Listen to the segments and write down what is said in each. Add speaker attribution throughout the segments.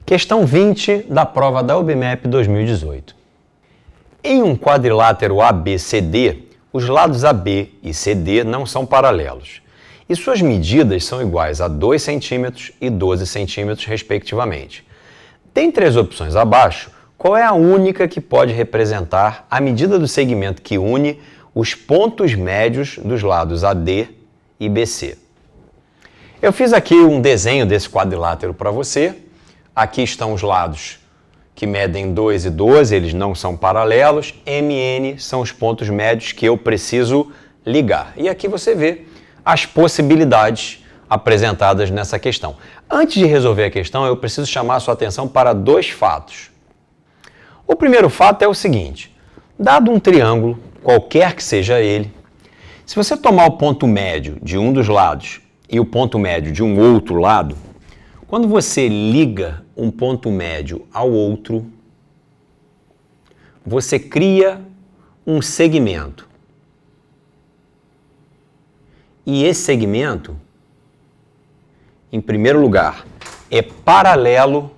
Speaker 1: Questão 20 da prova da UBMEP 2018. Em um quadrilátero ABCD, os lados AB e CD não são paralelos e suas medidas são iguais a 2 cm e 12 cm, respectivamente. Dentre as opções abaixo, qual é a única que pode representar a medida do segmento que une os pontos médios dos lados AD e BC? Eu fiz aqui um desenho desse quadrilátero para você. Aqui estão os lados que medem 2 e 12, eles não são paralelos. MN são os pontos médios que eu preciso ligar. E aqui você vê as possibilidades apresentadas nessa questão. Antes de resolver a questão, eu preciso chamar a sua atenção para 2 fatos. O primeiro fato é o seguinte: dado um triângulo, qualquer que seja ele, se você tomar o ponto médio de um dos lados e o ponto médio de um outro lado, quando você liga um ponto médio ao outro, você cria um segmento. E esse segmento, em primeiro lugar, é paralelo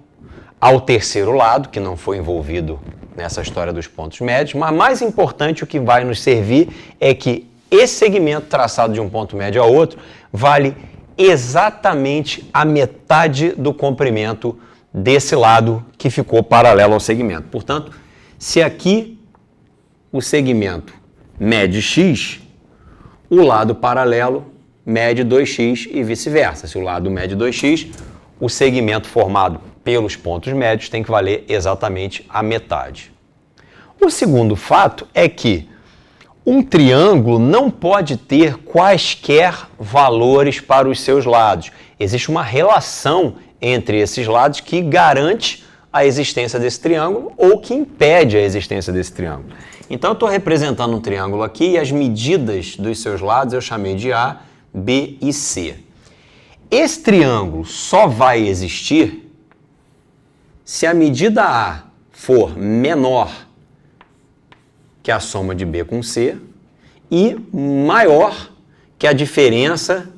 Speaker 1: ao terceiro lado, que não foi envolvido nessa história dos pontos médios, mas mais importante, o que vai nos servir é que esse segmento traçado de um ponto médio a outro vale exatamente a metade do comprimento desse lado que ficou paralelo ao segmento. Portanto, se aqui o segmento mede x, o lado paralelo mede 2x e vice-versa. Se o lado mede 2x, o segmento formado pelos pontos médios tem que valer exatamente a metade. O segundo fato é que um triângulo não pode ter quaisquer valores para os seus lados. Existe uma relação entre esses lados que garante a existência desse triângulo ou que impede a existência desse triângulo. Então eu estou representando um triângulo aqui e as medidas dos seus lados eu chamei de A, B e C. Esse triângulo só vai existir se a medida A for menor que a soma de B com C e maior que a diferença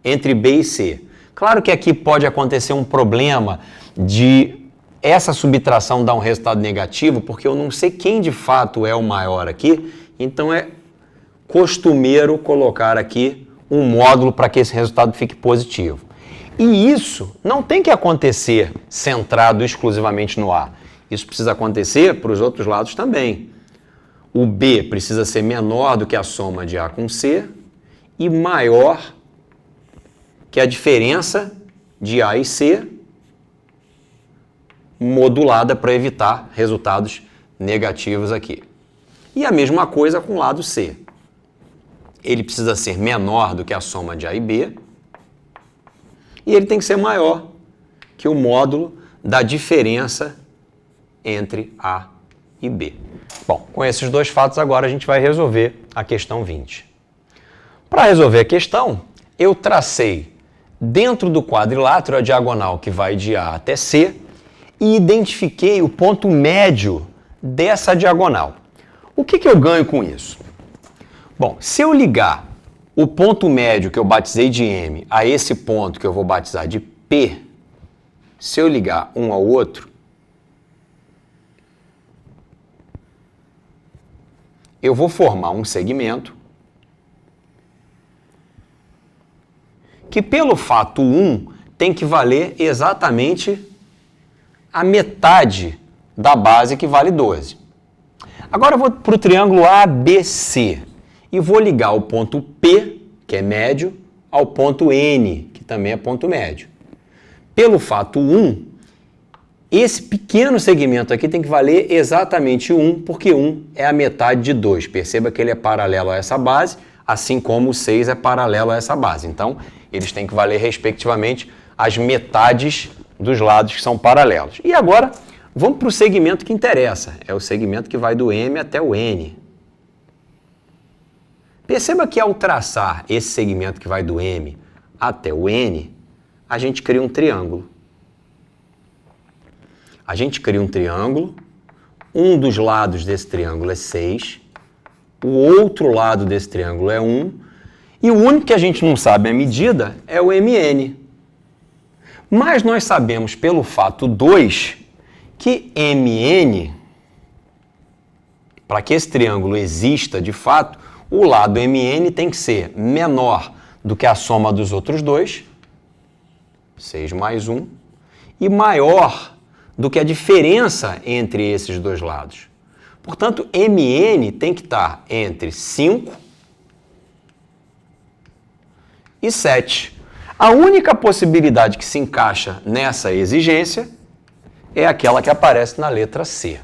Speaker 1: entre B e C. Claro que aqui pode acontecer um problema de essa subtração dar um resultado negativo, porque eu não sei quem de fato é o maior aqui, então é costumeiro colocar aqui um módulo para que esse resultado fique positivo. E isso não tem que acontecer centrado exclusivamente no A. Isso precisa acontecer para os outros lados também. O B precisa ser menor do que a soma de A com C e maior que a diferença de A e C, modulada para evitar resultados negativos aqui. E a mesma coisa com o lado C. Ele precisa ser menor do que a soma de A e B e ele tem que ser maior que o módulo da diferença entre A e B. Bom, com esses 2 fatos agora a gente vai resolver a questão 20. Para resolver a questão, eu tracei dentro do quadrilátero a diagonal que vai de A até C e identifiquei o ponto médio dessa diagonal. O que eu ganho com isso? Bom, se eu ligar o ponto médio que eu batizei de M a esse ponto que eu vou batizar de P, se eu ligar um ao outro, eu vou formar um segmento que, pelo fato 1, tem que valer exatamente a metade da base, que vale 12. Agora eu vou para o triângulo ABC e vou ligar o ponto P, que é médio, ao ponto N, que também é ponto médio. Pelo fato 1, esse pequeno segmento aqui tem que valer exatamente 1, porque 1 é a metade de 2. Perceba que ele é paralelo a essa base, assim como o 6 é paralelo a essa base. Então, eles têm que valer, respectivamente, as metades dos lados que são paralelos. E agora, vamos para o segmento que interessa. É o segmento que vai do M até o N. Perceba que ao traçar esse segmento que vai do M até o N, a gente cria um triângulo. A gente cria um triângulo, um dos lados desse triângulo é 6, o outro lado desse triângulo é 1, e o único que a gente não sabe a medida é o MN. Mas nós sabemos pelo fato 2 que MN, para que esse triângulo exista de fato, o lado MN tem que ser menor do que a soma dos outros dois, 6 mais 1, e maior do que a diferença entre esses dois lados. Portanto, MN tem que estar entre 5 e 7. A única possibilidade que se encaixa nessa exigência é aquela que aparece na letra C.